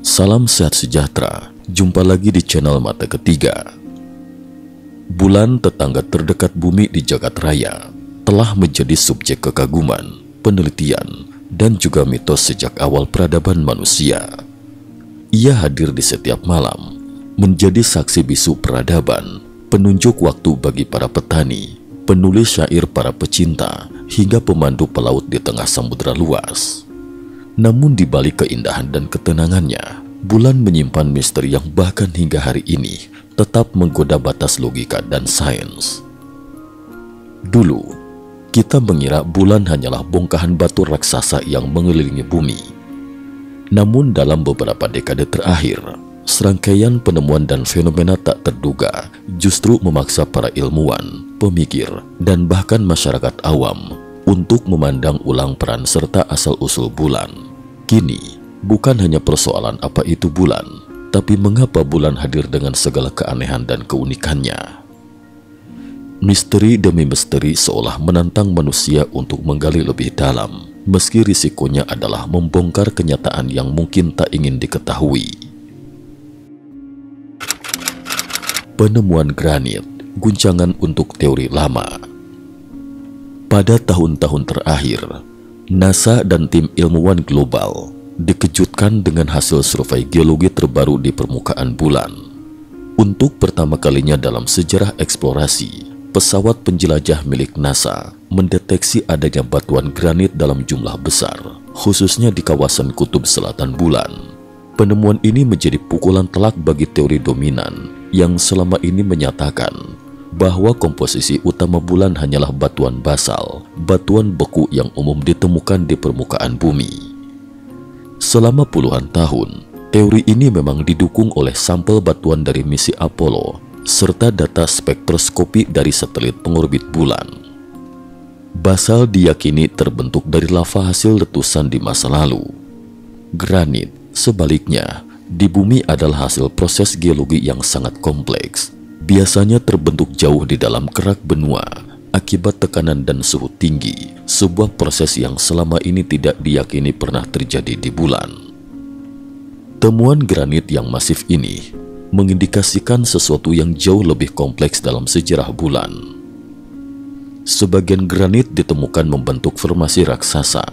Salam sehat sejahtera, jumpa lagi di channel Mata Ketiga. Bulan tetangga terdekat bumi di jagat raya telah menjadi subjek kekaguman, penelitian, dan juga mitos sejak awal peradaban manusia. Ia hadir di setiap malam, menjadi saksi bisu peradaban, penunjuk waktu bagi para petani, penulis syair para pecinta, hingga pemandu pelaut di tengah samudera luas. Namun di balik keindahan dan ketenangannya, bulan menyimpan misteri yang bahkan hingga hari ini tetap menggoda batas logika dan sains. Dulu, kita mengira bulan hanyalah bongkahan batu raksasa yang mengelilingi bumi. Namun dalam beberapa dekade terakhir, serangkaian penemuan dan fenomena tak terduga justru memaksa para ilmuwan, pemikir, dan bahkan masyarakat awam untuk memandang ulang peran serta asal-usul bulan. Kini, bukan hanya persoalan apa itu bulan, tapi mengapa bulan hadir dengan segala keanehan dan keunikannya. Misteri demi misteri seolah menantang manusia untuk menggali lebih dalam, meski risikonya adalah membongkar kenyataan yang mungkin tak ingin diketahui. Penemuan granit, guncangan untuk teori lama. Pada tahun-tahun terakhir, NASA dan tim ilmuwan global dikejutkan dengan hasil survei geologi terbaru di permukaan bulan. Untuk pertama kalinya dalam sejarah eksplorasi, pesawat penjelajah milik NASA mendeteksi adanya batuan granit dalam jumlah besar, khususnya di kawasan kutub selatan bulan. Penemuan ini menjadi pukulan telak bagi teori dominan yang selama ini menyatakan bahwa komposisi utama bulan hanyalah batuan basal, batuan beku yang umum ditemukan di permukaan bumi. Selama puluhan tahun, teori ini memang didukung oleh sampel batuan dari misi Apollo serta data spektroskopi dari satelit pengorbit bulan. Basal diyakini terbentuk dari lava hasil letusan di masa lalu. Granit, sebaliknya, di bumi adalah hasil proses geologi yang sangat kompleks. Biasanya terbentuk jauh di dalam kerak benua akibat tekanan dan suhu tinggi, sebuah proses yang selama ini tidak diyakini pernah terjadi di bulan. Temuan granit yang masif ini mengindikasikan sesuatu yang jauh lebih kompleks dalam sejarah bulan. Sebagian granit ditemukan membentuk formasi raksasa,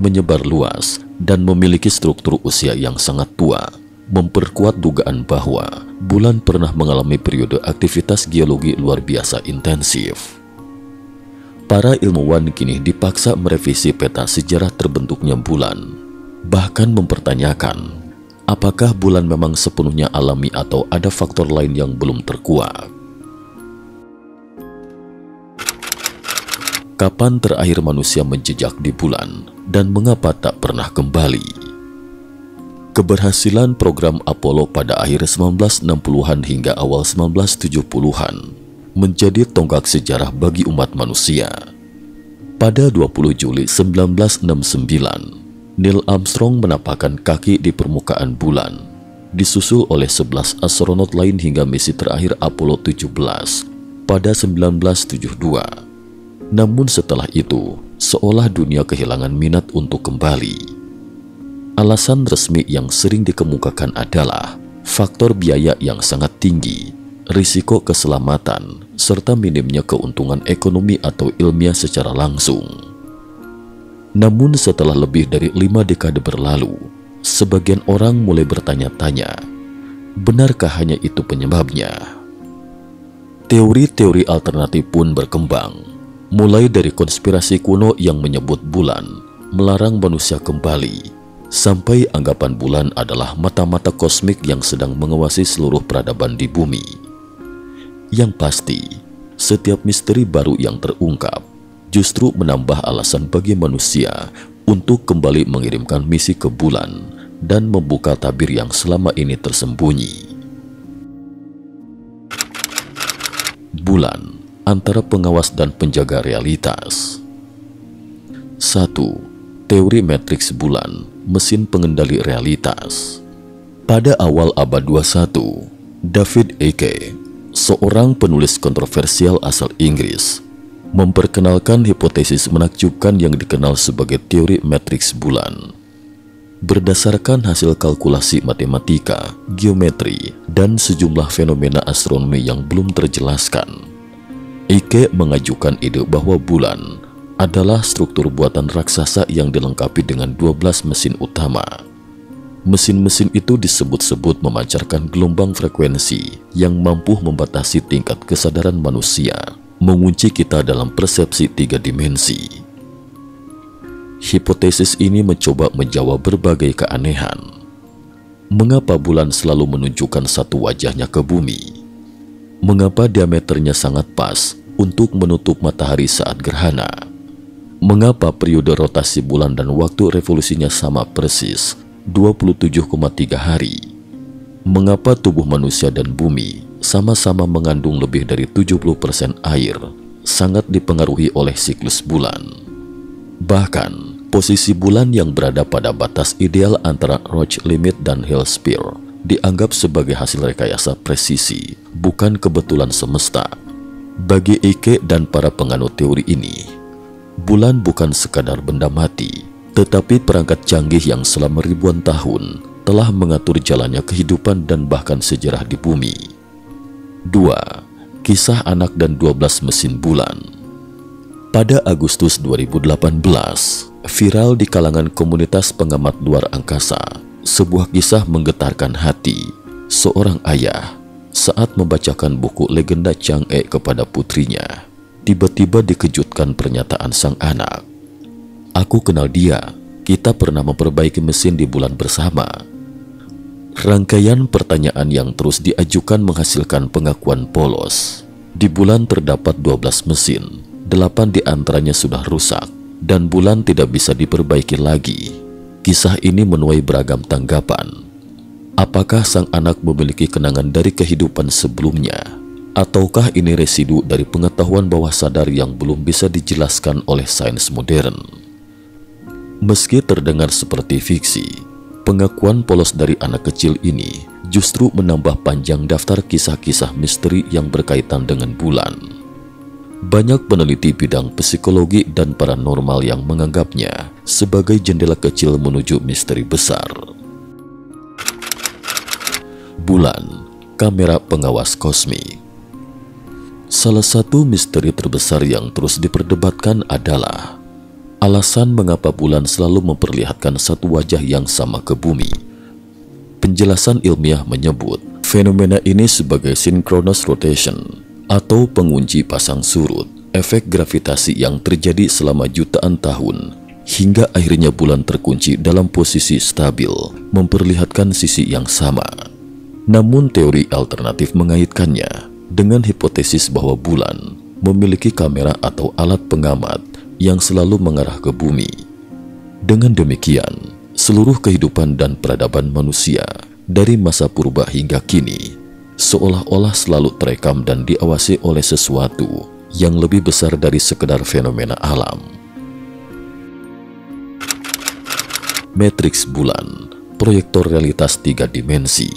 menyebar luas, dan memiliki struktur usia yang sangat tua, memperkuat dugaan bahwa bulan pernah mengalami periode aktivitas geologi luar biasa intensif. Para ilmuwan kini dipaksa merevisi peta sejarah terbentuknya bulan, bahkan mempertanyakan apakah bulan memang sepenuhnya alami atau ada faktor lain yang belum terkuak. Kapan terakhir manusia menjejak di bulan dan mengapa tak pernah kembali? Keberhasilan program Apollo pada akhir 1960-an hingga awal 1970-an menjadi tonggak sejarah bagi umat manusia. Pada 20 Juli 1969, Neil Armstrong menapakkan kaki di permukaan bulan, disusul oleh 11 astronot lain hingga misi terakhir Apollo 17 pada 1972. Namun setelah itu, seolah dunia kehilangan minat untuk kembali. Alasan resmi yang sering dikemukakan adalah faktor biaya yang sangat tinggi, risiko keselamatan, serta minimnya keuntungan ekonomi atau ilmiah secara langsung. Namun setelah lebih dari 5 dekade berlalu, sebagian orang mulai bertanya-tanya, benarkah hanya itu penyebabnya? Teori-teori alternatif pun berkembang, mulai dari konspirasi kuno yang menyebut bulan melarang manusia kembali, sampai anggapan bulan adalah mata-mata kosmik yang sedang mengawasi seluruh peradaban di bumi. Yang pasti, setiap misteri baru yang terungkap justru menambah alasan bagi manusia untuk kembali mengirimkan misi ke bulan dan membuka tabir yang selama ini tersembunyi. Bulan, antara pengawas dan penjaga realitas. 1. Teori matriks bulan, mesin pengendali realitas. Pada awal abad 21, David Icke, seorang penulis kontroversial asal Inggris, memperkenalkan hipotesis menakjubkan yang dikenal sebagai teori matriks bulan. Berdasarkan hasil kalkulasi matematika, geometri, dan sejumlah fenomena astronomi yang belum terjelaskan, Ike mengajukan ide bahwa bulan adalah struktur buatan raksasa yang dilengkapi dengan 12 mesin utama. Mesin-mesin itu disebut-sebut memancarkan gelombang frekuensi yang mampu membatasi tingkat kesadaran manusia, mengunci kita dalam persepsi 3 dimensi. Hipotesis ini mencoba menjawab berbagai keanehan. Mengapa bulan selalu menunjukkan satu wajahnya ke bumi? Mengapa diameternya sangat pas untuk menutup matahari saat gerhana? Mengapa periode rotasi bulan dan waktu revolusinya sama persis, 27,3 hari? Mengapa tubuh manusia dan bumi sama-sama mengandung lebih dari 70% air, sangat dipengaruhi oleh siklus bulan? Bahkan, posisi bulan yang berada pada batas ideal antara Roche limit dan Hill Sphere dianggap sebagai hasil rekayasa presisi, bukan kebetulan semesta. Bagi Ike dan para penganut teori ini, bulan bukan sekadar benda mati, tetapi perangkat canggih yang selama ribuan tahun telah mengatur jalannya kehidupan dan bahkan sejarah di bumi. 2. Kisah anak dan 12 mesin bulan. Pada Agustus 2018, viral di kalangan komunitas pengamat luar angkasa sebuah kisah menggetarkan hati seorang ayah saat membacakan buku legenda Chang'e kepada putrinya. Tiba-tiba dikejutkan pernyataan sang anak. "Aku kenal dia, kita pernah memperbaiki mesin di bulan bersama." Rangkaian pertanyaan yang terus diajukan menghasilkan pengakuan polos. Di bulan terdapat 12 mesin, 8 di antaranya sudah rusak, dan bulan tidak bisa diperbaiki lagi. Kisah ini menuai beragam tanggapan. Apakah sang anak memiliki kenangan dari kehidupan sebelumnya? Ataukah ini residu dari pengetahuan bawah sadar yang belum bisa dijelaskan oleh sains modern? Meski terdengar seperti fiksi, pengakuan polos dari anak kecil ini justru menambah panjang daftar kisah-kisah misteri yang berkaitan dengan bulan. Banyak peneliti bidang psikologi dan paranormal yang menganggapnya sebagai jendela kecil menuju misteri besar. Bulan, kamera pengawas kosmik. Salah satu misteri terbesar yang terus diperdebatkan adalah alasan mengapa bulan selalu memperlihatkan satu wajah yang sama ke bumi. Penjelasan ilmiah menyebut fenomena ini sebagai synchronous rotation atau pengunci pasang surut, efek gravitasi yang terjadi selama jutaan tahun, hingga akhirnya bulan terkunci dalam posisi stabil, memperlihatkan sisi yang sama. Namun teori alternatif mengaitkannya dengan hipotesis bahwa bulan memiliki kamera atau alat pengamat yang selalu mengarah ke bumi. Dengan demikian, seluruh kehidupan dan peradaban manusia dari masa purba hingga kini seolah-olah selalu terekam dan diawasi oleh sesuatu yang lebih besar dari sekedar fenomena alam. Matriks bulan, proyektor realitas 3 dimensi.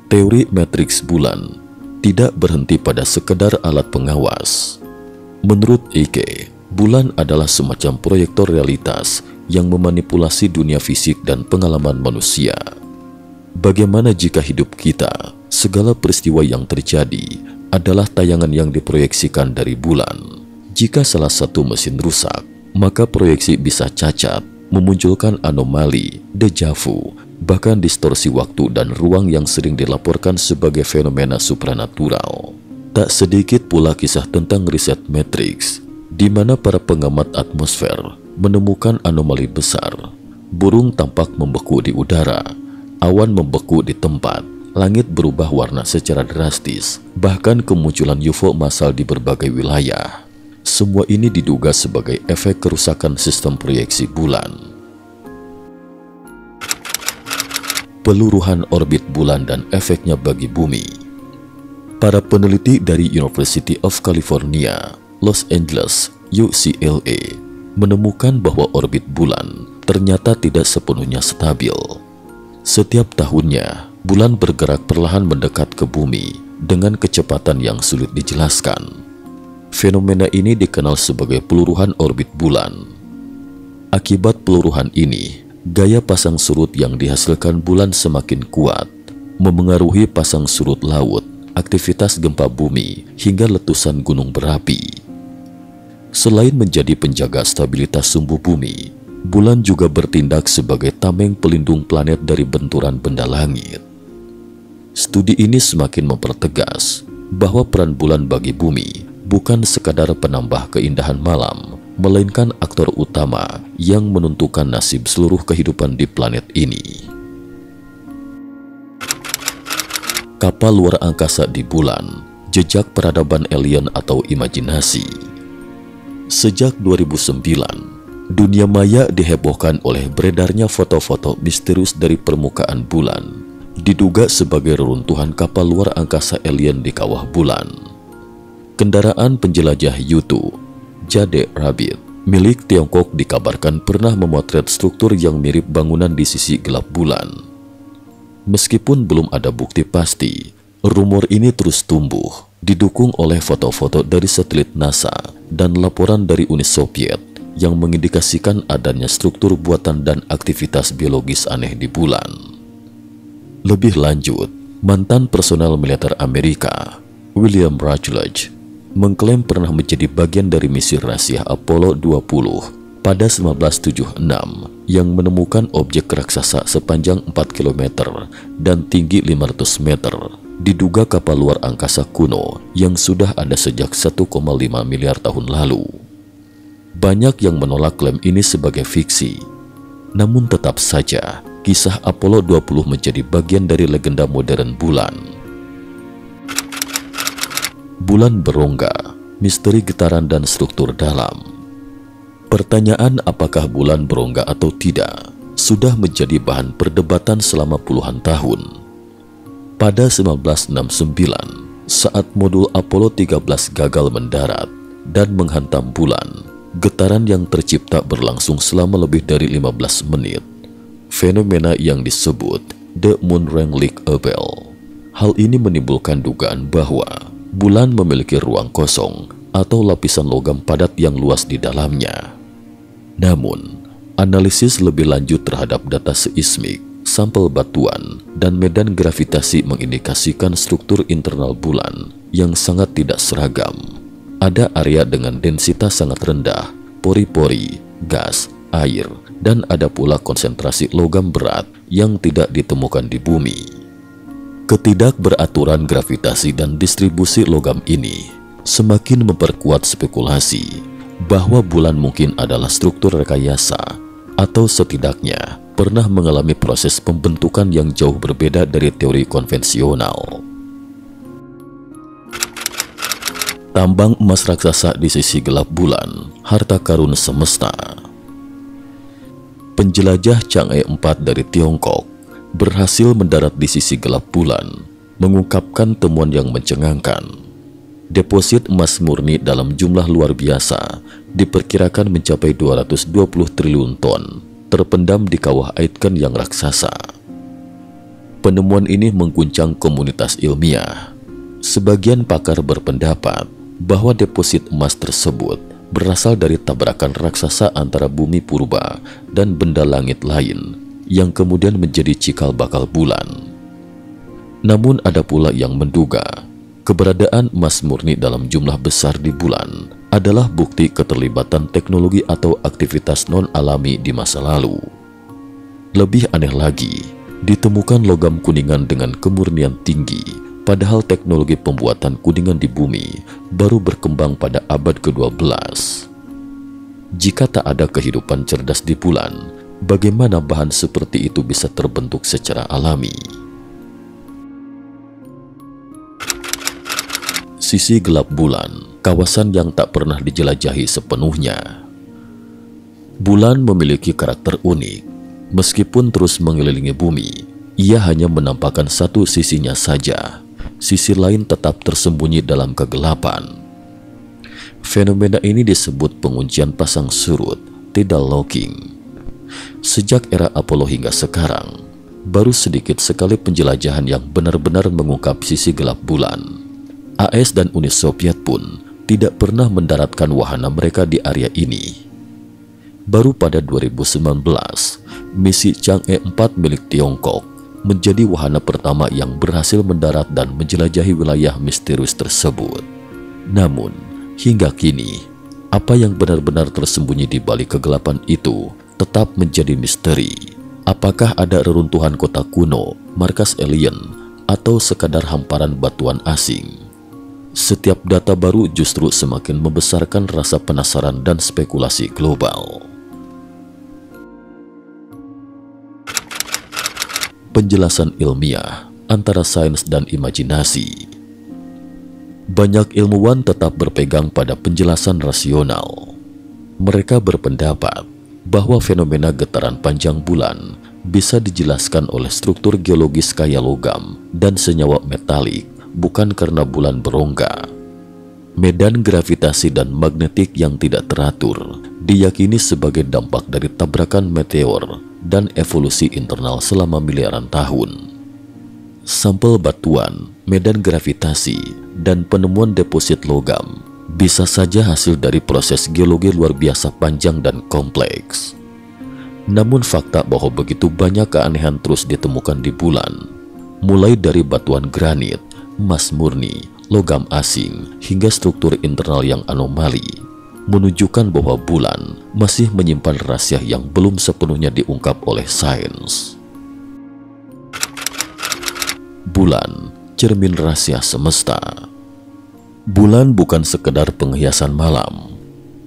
Teori matriks bulan tidak berhenti pada sekedar alat pengawas. Menurut Ike, bulan adalah semacam proyektor realitas yang memanipulasi dunia fisik dan pengalaman manusia. Bagaimana jika hidup kita, segala peristiwa yang terjadi adalah tayangan yang diproyeksikan dari bulan? Jika salah satu mesin rusak, maka proyeksi bisa cacat, memunculkan anomali, deja vu, bahkan distorsi waktu dan ruang yang sering dilaporkan sebagai fenomena supranatural. Tak sedikit pula kisah tentang riset matriks, di mana para pengamat atmosfer menemukan anomali besar. Burung tampak membeku di udara, awan membeku di tempat, langit berubah warna secara drastis, bahkan kemunculan UFO massal di berbagai wilayah. Semua ini diduga sebagai efek kerusakan sistem proyeksi bulan. Peluruhan orbit bulan dan efeknya bagi bumi. Para peneliti dari University of California, Los Angeles, UCLA, menemukan bahwa orbit bulan ternyata tidak sepenuhnya stabil. Setiap tahunnya, bulan bergerak perlahan mendekat ke bumi dengan kecepatan yang sulit dijelaskan. Fenomena ini dikenal sebagai peluruhan orbit bulan. Akibat peluruhan ini, Gaya pasang surut yang dihasilkan bulan semakin kuat, memengaruhi pasang surut laut, aktivitas gempa bumi, hingga letusan gunung berapi. Selain menjadi penjaga stabilitas sumbu bumi, bulan juga bertindak sebagai tameng pelindung planet dari benturan benda langit. Studi ini semakin mempertegas bahwa peran bulan bagi bumi bukan sekadar penambah keindahan malam, melainkan aktor utama yang menentukan nasib seluruh kehidupan di planet ini. Kapal luar angkasa di bulan, jejak peradaban alien atau imajinasi. Sejak 2009, dunia maya dihebohkan oleh beredarnya foto-foto misterius dari permukaan bulan, diduga sebagai reruntuhan kapal luar angkasa alien di kawah bulan. Kendaraan penjelajah U2, Jade Rabbit, milik Tiongkok dikabarkan pernah memotret struktur yang mirip bangunan di sisi gelap bulan. Meskipun belum ada bukti pasti, rumor ini terus tumbuh, didukung oleh foto-foto dari satelit NASA dan laporan dari Uni Soviet yang mengindikasikan adanya struktur buatan dan aktivitas biologis aneh di bulan. Lebih lanjut, mantan personel militer Amerika, William Rutledge, mengklaim pernah menjadi bagian dari misi rahasia Apollo 20 pada 1976 yang menemukan objek raksasa sepanjang 4 km dan tinggi 500 meter, diduga kapal luar angkasa kuno yang sudah ada sejak 1,5 miliar tahun lalu. Banyak yang menolak klaim ini sebagai fiksi, namun tetap saja kisah Apollo 20 menjadi bagian dari legenda modern bulan. Bulan berongga, misteri getaran dan struktur dalam. Pertanyaan apakah bulan berongga atau tidak sudah menjadi bahan perdebatan selama puluhan tahun. Pada 1969, saat modul Apollo 13 gagal mendarat dan menghantam bulan, getaran yang tercipta berlangsung selama lebih dari 15 menit. Fenomena yang disebut The Moon Ring-like Bell. Hal ini menimbulkan dugaan bahwa bulan memiliki ruang kosong atau lapisan logam padat yang luas di dalamnya. Namun, analisis lebih lanjut terhadap data seismik, sampel batuan, dan medan gravitasi mengindikasikan struktur internal bulan yang sangat tidak seragam. Ada area dengan densitas sangat rendah, pori-pori, gas, air, dan ada pula konsentrasi logam berat yang tidak ditemukan di bumi. Ketidakberaturan gravitasi dan distribusi logam ini semakin memperkuat spekulasi bahwa bulan mungkin adalah struktur rekayasa atau setidaknya pernah mengalami proses pembentukan yang jauh berbeda dari teori konvensional. Tambang emas raksasa di sisi gelap bulan, harta karun semesta. Penjelajah Chang'e 4 dari Tiongkok berhasil mendarat di sisi gelap bulan, mengungkapkan temuan yang mencengangkan. Deposit emas murni dalam jumlah luar biasa diperkirakan mencapai 220 triliun ton, terpendam di kawah Aitken yang raksasa. Penemuan ini mengguncang komunitas ilmiah. Sebagian pakar berpendapat bahwa deposit emas tersebut berasal dari tabrakan raksasa antara bumi purba dan benda langit lain yang kemudian menjadi cikal bakal bulan. Namun ada pula yang menduga keberadaan emas murni dalam jumlah besar di bulan adalah bukti keterlibatan teknologi atau aktivitas non-alami di masa lalu. Lebih aneh lagi, ditemukan logam kuningan dengan kemurnian tinggi, padahal teknologi pembuatan kuningan di bumi baru berkembang pada abad ke-12. Jika tak ada kehidupan cerdas di bulan, bagaimana bahan seperti itu bisa terbentuk secara alami? Sisi gelap bulan, kawasan yang tak pernah dijelajahi sepenuhnya. Bulan memiliki karakter unik. Meskipun terus mengelilingi bumi, ia hanya menampakkan satu sisinya saja. Sisi lain tetap tersembunyi dalam kegelapan. Fenomena ini disebut penguncian pasang surut, tidal locking. Sejak era Apollo hingga sekarang, baru sedikit sekali penjelajahan yang benar-benar mengungkap sisi gelap bulan. AS dan Uni Soviet pun tidak pernah mendaratkan wahana mereka di area ini. Baru pada 2019, misi Chang'e 4 milik Tiongkok menjadi wahana pertama yang berhasil mendarat dan menjelajahi wilayah misterius tersebut. Namun, hingga kini, apa yang benar-benar tersembunyi di balik kegelapan itu tetap menjadi misteri. Apakah ada reruntuhan kota kuno, markas alien, atau sekadar hamparan batuan asing? Setiap data baru justru semakin membesarkan rasa penasaran dan spekulasi global. Penjelasan ilmiah antara sains dan imajinasi. Banyak ilmuwan tetap berpegang pada penjelasan rasional. Mereka berpendapat bahwa fenomena getaran panjang bulan bisa dijelaskan oleh struktur geologis kaya logam dan senyawa metalik, bukan karena bulan berongga. Medan gravitasi dan magnetik yang tidak teratur diyakini sebagai dampak dari tabrakan meteor dan evolusi internal selama miliaran tahun. Sampel batuan, medan gravitasi, dan penemuan deposit logam bisa saja hasil dari proses geologi luar biasa panjang dan kompleks. Namun fakta bahwa begitu banyak keanehan terus ditemukan di bulan, mulai dari batuan granit, emas murni, logam asing, hingga struktur internal yang anomali, menunjukkan bahwa bulan masih menyimpan rahasia yang belum sepenuhnya diungkap oleh sains. Bulan, cermin rahasia semesta. Bulan bukan sekedar penghiasan malam.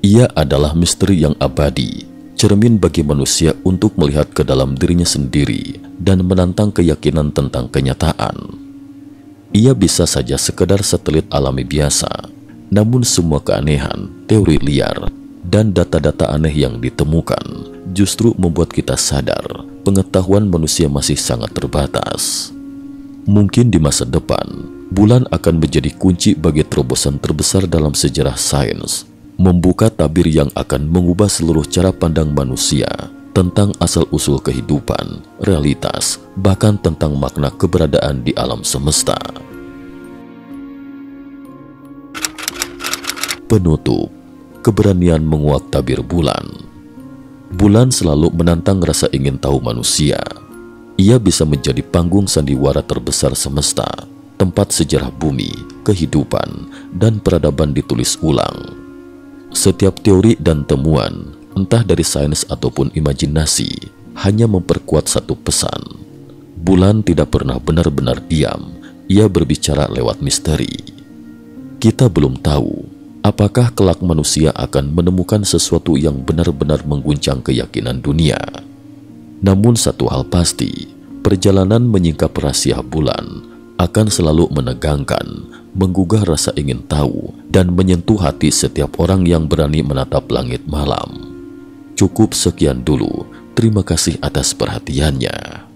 Ia adalah misteri yang abadi, cermin bagi manusia untuk melihat ke dalam dirinya sendiri dan menantang keyakinan tentang kenyataan. Ia bisa saja sekedar satelit alami biasa, namun semua keanehan, teori liar, dan data-data aneh yang ditemukan justru membuat kita sadar pengetahuan manusia masih sangat terbatas. Mungkin di masa depan, bulan akan menjadi kunci bagi terobosan terbesar dalam sejarah sains, membuka tabir yang akan mengubah seluruh cara pandang manusia tentang asal-usul kehidupan, realitas, bahkan tentang makna keberadaan di alam semesta. Penutup, keberanian menguak tabir bulan. Bulan selalu menantang rasa ingin tahu manusia. Ia bisa menjadi panggung sandiwara terbesar semesta, tempat sejarah bumi, kehidupan, dan peradaban ditulis ulang. Setiap teori dan temuan, entah dari sains ataupun imajinasi, hanya memperkuat satu pesan. Bulan tidak pernah benar-benar diam, ia berbicara lewat misteri. Kita belum tahu apakah kelak manusia akan menemukan sesuatu yang benar-benar mengguncang keyakinan dunia. Namun satu hal pasti, perjalanan menyingkap rahasia bulan akan selalu menegangkan, menggugah rasa ingin tahu, dan menyentuh hati setiap orang yang berani menatap langit malam. Cukup sekian dulu, terima kasih atas perhatiannya.